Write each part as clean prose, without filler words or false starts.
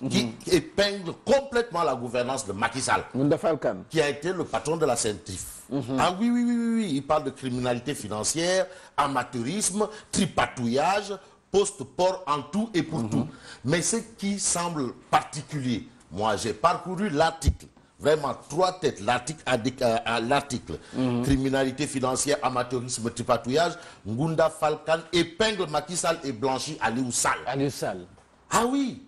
qui épingle complètement la gouvernance de Macky Sall, qui a été le patron de la CENTIF. Ah oui, oui, il parle de criminalité financière, amateurisme, tripatouillage, post-port en tout et pour tout. Mais ce qui semble particulier, moi j'ai parcouru l'article, vraiment 3 têtes, l'article, criminalité financière, amateurisme, tripatouillage, Ngunda Falkan épingle Macky Sall et blanchit Aliou Sall. Ah oui,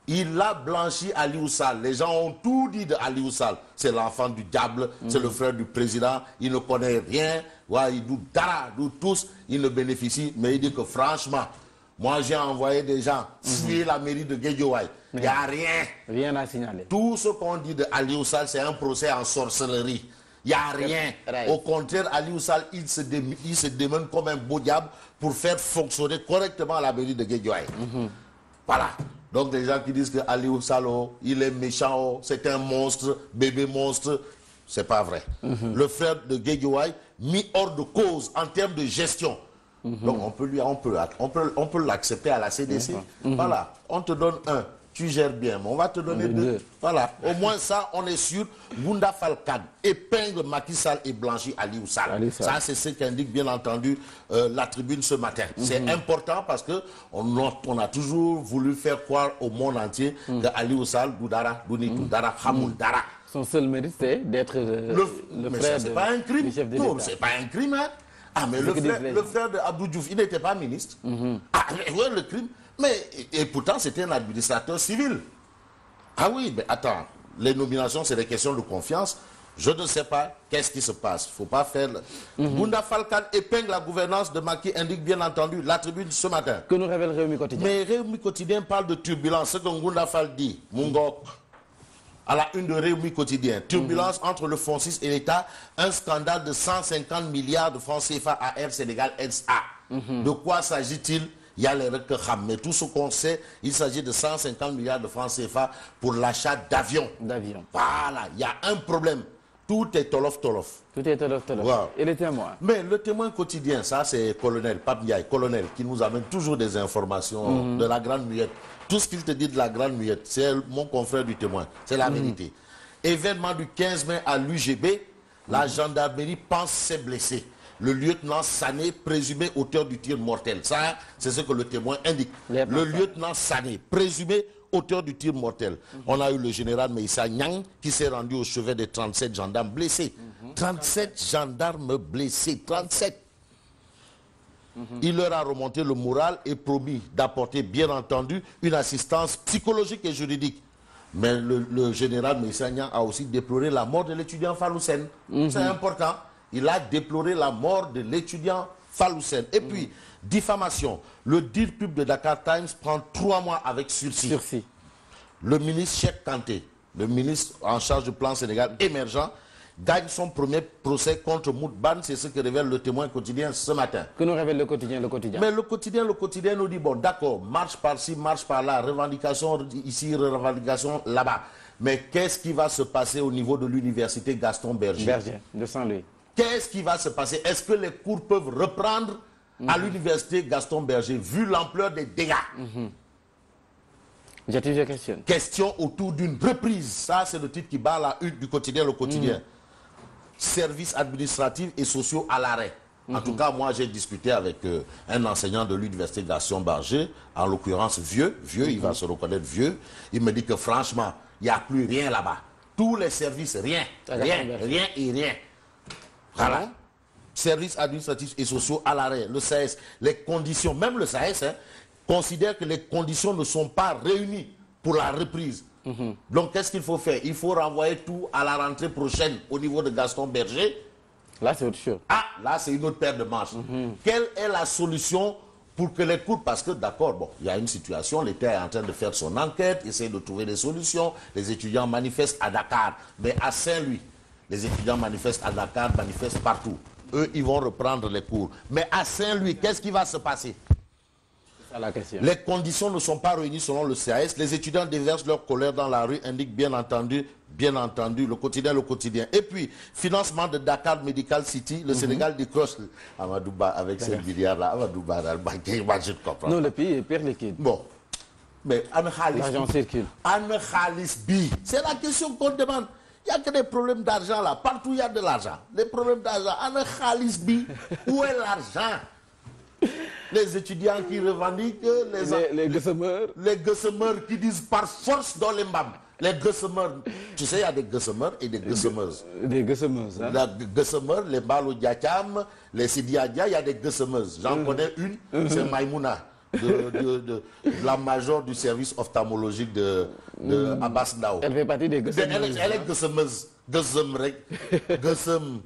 il a blanchi Aliou Sall. Les gens ont tout dit de Aliou Sall. C'est l'enfant du diable, c'est le frère du président, il ne connaît rien, ouais, il doute dara, doute tous, il ne bénéficie, mais il dit que franchement, moi j'ai envoyé des gens scier la mairie de Guédiawaye. Il n'y a rien. Rien à signaler. Tout ce qu'on dit de Aliou Sall, c'est un procès en sorcellerie. Il n'y a rien. Au contraire, Aliou Sall, il se démène comme un beau diable pour faire fonctionner correctement la mairie de Guédiawaye. Voilà. Donc les gens qui disent que Aliou Sall, il est méchant, c'est un monstre, bébé monstre, c'est pas vrai. Le frère de Guédiawaye, mis hors de cause en termes de gestion. Donc on peut l'accepter à la CDC. Voilà, on te donne 1, tu gères bien, mais on va te donner 2. Voilà, au moins ça, on est sûr. Ngunda Falkan épingle Macky Sall et blanchit Aliou Sall. Ça, c'est ce qu'indique bien entendu la tribune ce matin. C'est important parce que on a toujours voulu faire croire au monde entier que Aliou Sall, Doudara, Dounitou, Dara, Hamoul, Dara. Son seul mérite, c'est d'être le frère c'est pas un crime. Non, c'est pas un crime, hein. Ah, mais le frère de Abdou Diouf, il n'était pas ministre. Ah, oui, le crime. Mais, et pourtant, c'était un administrateur civil. Ah oui, mais attends, les nominations, c'est des questions de confiance. Je ne sais pas qu'est-ce qui se passe. Il ne faut pas faire... Ngunda Falkan épingle la gouvernance de Macky, indique bien entendu la tribune ce matin. Que nous révèle Réumi Quotidien. Mais Réumi Quotidien parle de turbulence. Ce que Ngunda Fall dit, Mungok, à la une de Réumi Quotidien. Turbulence entre le FONSIS et l'État. Un scandale de 150 milliards de francs CFA à Air Sénégal SA. De quoi s'agit-il? Il y a les requêtes, mais tout ce qu'on sait, il s'agit de 150 milliards de francs CFA pour l'achat d'avions. Voilà, il y a un problème. Tout est tolof-tolof. Tout est tolof-tolof. Wow. Et le témoin? Mais le témoin quotidien, ça c'est colonel, Pape Ndiaye, colonel, qui nous amène toujours des informations de la Grande Muette. Tout ce qu'il te dit de la Grande Muette, c'est mon confrère du témoin. C'est la vérité. Événement du 15 mai à l'UGB, la gendarmerie pense s'est blessée. Le lieutenant Sané, présumé auteur du tir mortel. Ça, c'est ce que le témoin indique. Le lieutenant Sané, présumé auteur du tir mortel. On a eu le général Meïssa Nyang qui s'est rendu au chevet des 37 gendarmes blessés. 37 gendarmes blessés, 37. Il leur a remonté le moral et promis d'apporter, bien entendu, une assistance psychologique et juridique. Mais le général Meïssa Nyang a aussi déploré la mort de l'étudiant Faloussen. C'est important. Il a déploré la mort de l'étudiant Faloussen. Et puis, diffamation. Le dire pub de Dakar Times prend 3 mois avec sursis. Le ministre Cheikh Kanté, le ministre en charge du plan Sénégal émergent, gagne son premier procès contre Moutban. C'est ce que révèle le témoin quotidien ce matin. Que nous révèle le quotidien? Mais le quotidien nous dit, bon, d'accord, marche par-ci, marche par-là, revendication ici, revendication là-bas. Mais qu'est-ce qui va se passer au niveau de l'université Gaston Berger de Saint-Louis? Qu'est-ce qui va se passer? Est-ce que les cours peuvent reprendre à l'université Gaston Berger, vu l'ampleur des dégâts? J'ai question. Question autour d'une reprise. Ça, c'est le titre qui bat la une du quotidien, le quotidien. Services administratifs et sociaux à l'arrêt. En tout cas, moi, j'ai discuté avec un enseignant de l'université Gaston Berger, en l'occurrence vieux, il va se reconnaître vieux. Il me dit que franchement, il n'y a plus rien là-bas. Tous les services, rien et rien. Voilà. Services administratifs et sociaux à l'arrêt. Le SAES, les conditions, même le SAES, considère que les conditions ne sont pas réunies pour la reprise. Donc, qu'est-ce qu'il faut faire? Il faut renvoyer tout à la rentrée prochaine au niveau de Gaston Berger. Là, c'est autre chose. Ah, là, c'est une autre paire de manches. Quelle est la solution pour que les cours... Parce que, d'accord, bon, il y a une situation, l'État est en train de faire son enquête, essayer de trouver des solutions. Les étudiants manifestent à Dakar, mais à Saint-Louis. Les étudiants manifestent à Dakar, manifestent partout. Eux, ils vont reprendre les cours. Mais à Saint-Louis, qu'est-ce qui va se passer? C'est ça la question. Les conditions ne sont pas réunies selon le CAS. Les étudiants déversent leur colère dans la rue, indique bien entendu, le quotidien. Et puis, financement de Dakar Medical City, le Sénégal décroche Amadouba avec ces milliards-là. Amadouba, je ne comprends pas. Non, le pays est pire liquide. Bon. Mais ana xaalis L'argent circule. ana xaalis bi. C'est la question qu'on demande. Il y a que des problèmes d'argent là. Partout il y a de l'argent. Des problèmes d'argent. Ana xaalis bi. Où est l'argent? Les étudiants qui revendiquent, Les gossemeurs. les gossemeurs qui disent par force dans les mbam. Les gossemeurs, tu sais, il y a des gossemeurs et des gossemeuses. Des gossemeuses. Hein? Les gossemeurs, les Balou Diakam, les Sidi Adia, il y a des gossemeuses. J'en connais une, c'est Maïmouna, de la major du service ophtalmologique de Abbas Ndao. Elle fait partie des gossemeuses. Elle est gossemeuse. Gossem.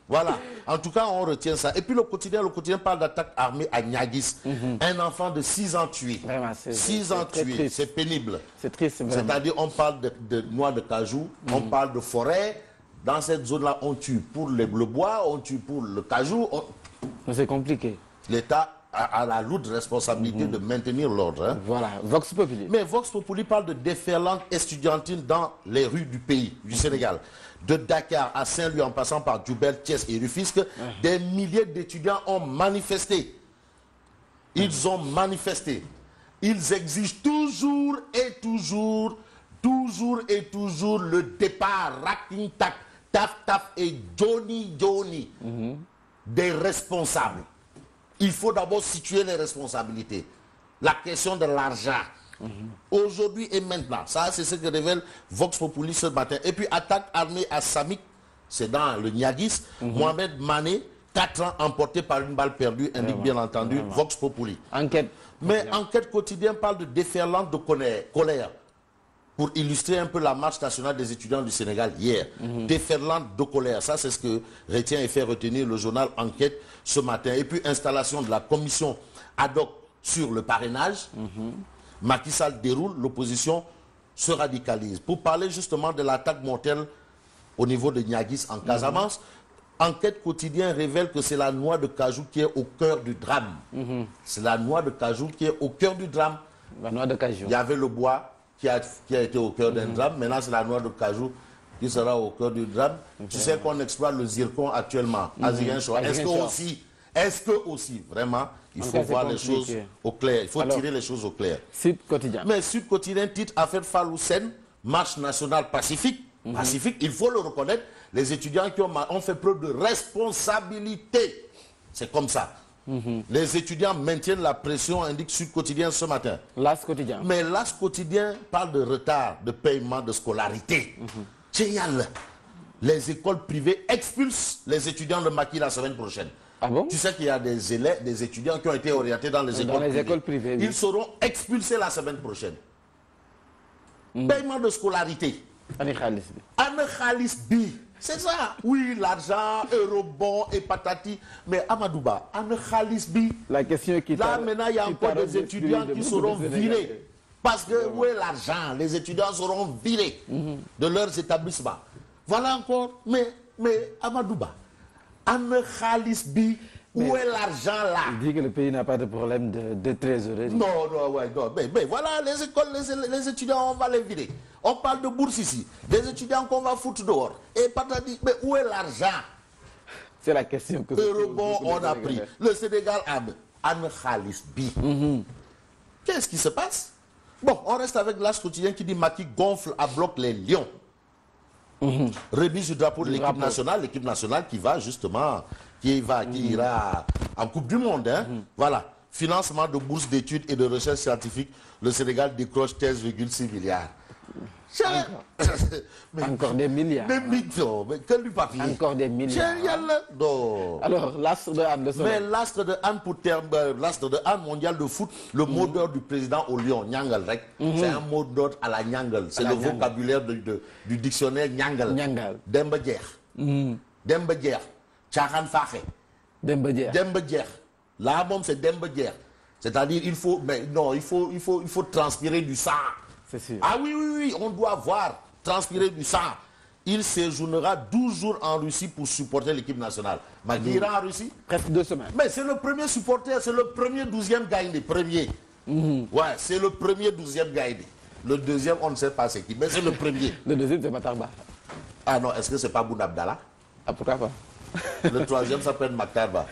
Voilà. En tout cas, on retient ça. Et puis le quotidien parle d'attaque armée à Niaguis. Un enfant de 6 ans tué. Vraiment, 6 ans tué. C'est pénible. C'est triste, vraiment. C'est-à-dire, on parle de noix de cajou, on parle de forêt. Dans cette zone-là, on tue pour le bois, on tue pour le cajou. C'est compliqué. L'État a la lourde responsabilité de maintenir l'ordre. Hein. Voilà, Vox Populi. Mais Vox Populi parle de déferlante estudiantine dans les rues du pays, du Sénégal. De Dakar à Saint-Louis en passant par Diourbel, Thiès et Rufisque, des milliers d'étudiants ont manifesté. Ils ont manifesté. Ils exigent toujours le départ, Raking Tak, Taf Taf et Johnny des responsables. Il faut d'abord situer les responsabilités. La question de l'argent. Aujourd'hui et maintenant. Ça, c'est ce que révèle Vox Populi ce matin. Et puis, attaque armée à Samik, c'est dans le Niaguis. Mohamed Mané, 4 ans emporté par une balle perdue, indique bien entendu Vox Populi. Enquête. Mais Enquête quotidienne parle de déferlante de colère. Pour illustrer un peu la marche nationale des étudiants du Sénégal hier. Déferlante de colère. Ça, c'est ce que retient et fait retenir le journal Enquête ce matin. Et puis, installation de la commission ad hoc sur le parrainage. Macky Sall déroule, l'opposition se radicalise. Pour parler justement de l'attaque mortelle au niveau de Niaguis en Casamance, Enquête quotidienne révèle que c'est la noix de cajou qui est au cœur du drame. C'est la noix de cajou qui est au cœur du drame. La noix de cajou. Il y avait le bois qui a été au cœur d'un drame. Maintenant, c'est la noix de cajou qui sera au cœur du drame. Tu sais qu'on exploite le zircon actuellement à Ziguinchor. Est-ce que aussi, vraiment, il faut voir les choses au clair. Il faut tirer les choses au clair. Sud Quotidien. Mais Sud Quotidien titre affaire Faloussen, marche nationale pacifique. Pacifique, il faut le reconnaître. Les étudiants qui ont fait preuve de responsabilité. C'est comme ça. Les étudiants maintiennent la pression, indique Sud Quotidien ce matin. L'As Quotidien. Mais l'As Quotidien parle de retard de paiement de scolarité. Génial. Les écoles privées expulsent les étudiants de Macky la semaine prochaine. Ah bon? Tu sais qu'il y a des élèves, des étudiants qui ont été orientés dans les écoles privées. Oui. Ils seront expulsés la semaine prochaine. Paiement de scolarité. Ana Khalis bi. C'est ça. Oui, l'argent, eurobond et patati. Mais Amadouba, Ana Khalis bi. La question qui là, maintenant, il y a encore des étudiants qui seront virés. Parce que où est l'argent? Les étudiants seront virés de leurs établissements. Voilà encore. Mais Amadouba, Ana Khalis bi. Où est l'argent là? Il dit que le pays n'a pas de problème de trésorerie. Non. Mais voilà, les écoles, les étudiants, on va les virer. On parle de bourse ici. Des étudiants qu'on va foutre dehors. Et patati, mais où est l'argent? C'est la question que... Eurobond, on a pris. Le Sénégal a Ana Khalis bi. Qu'est-ce qui se passe? Bon, on reste avec l'As Quotidien qui dit Macky gonfle à bloc les lions. Remise du drapeau de l'équipe nationale qui va justement... qui ira en Coupe du Monde. Hein? Voilà. Financement de bourses d'études et de recherche scientifique, le Sénégal décroche 15,6 milliards. Encore des milliards. Mais que lui papier. Encore des milliards. Alors, l'astre de Anne, mais l'astre de Anne pour l'astre de Anne mondial de foot, le mot d'ordre du président au Lyon, Nyangal Rek, c'est un mot d'ordre à la Nyangal. C'est le vocabulaire du dictionnaire Nyangal. Demba Dier. Tcharan Faxe. Demba Dier. Là, c'est Demba Dier. C'est-à-dire, il faut transpirer du sang. C'est sûr. Ah oui, on doit voir transpirer du sang. Il séjournera 12 jours en Russie pour supporter l'équipe nationale. Macky ira en Russie? Presque 2 semaines. Mais c'est le premier supporter, c'est le premier 12e Gaïndé, premier. Ouais, c'est le premier 12e Gaïndé. Le deuxième, on ne sait pas c'est qui, mais c'est le premier. Le deuxième, c'est Matarba. Ah non, est-ce que c'est pas Boun Abdallah? Ah, pourquoi pas? Le troisième s'appelle Matarba.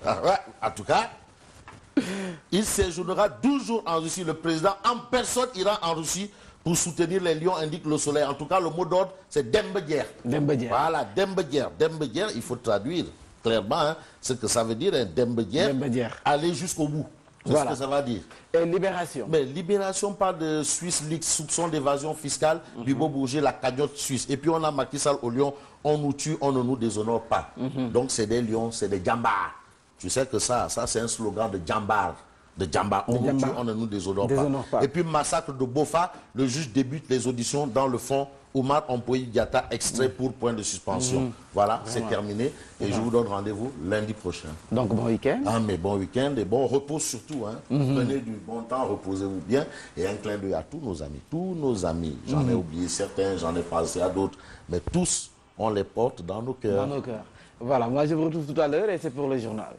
Ah, ouais, en tout cas, Il séjournera 12 jours en Russie. Le président en personne ira en Russie pour soutenir les lions, indique le Soleil. En tout cas, le mot d'ordre, c'est Dembedier. Dembedier. Voilà, Dembedier. Dembedier, il faut traduire clairement hein, ce que ça veut dire, un Dembedier. Aller jusqu'au bout. C'est ce que ça va dire. Et Libération. Mais Libération parle de Swiss Leaks, soupçon d'évasion fiscale, Bibo Bourget, la cagnotte suisse. Et puis on a Macky Sall au Lion, on nous tue, on ne nous déshonore pas. Donc c'est des lions, c'est des jambars. Tu sais que ça c'est un slogan de jambar. De Djamba, on nous tue, on ne nous déshonore pas. Et puis massacre de Bofa, le juge débute les auditions dans le fond. Oumar Ampoyi Diatta, extrait pour point de suspension. Voilà, c'est terminé. Et je vous donne rendez-vous lundi prochain. Donc bon week-end. Ah mais bon week-end et bon repos surtout. Hein. Prenez du bon temps, reposez-vous bien. Et un clin d'œil à tous nos amis. Tous nos amis. J'en ai oublié certains, j'en ai passé à d'autres. Mais tous, on les porte dans nos cœurs. Dans nos cœurs. Voilà, moi je vous retrouve tout à l'heure et c'est pour le journal.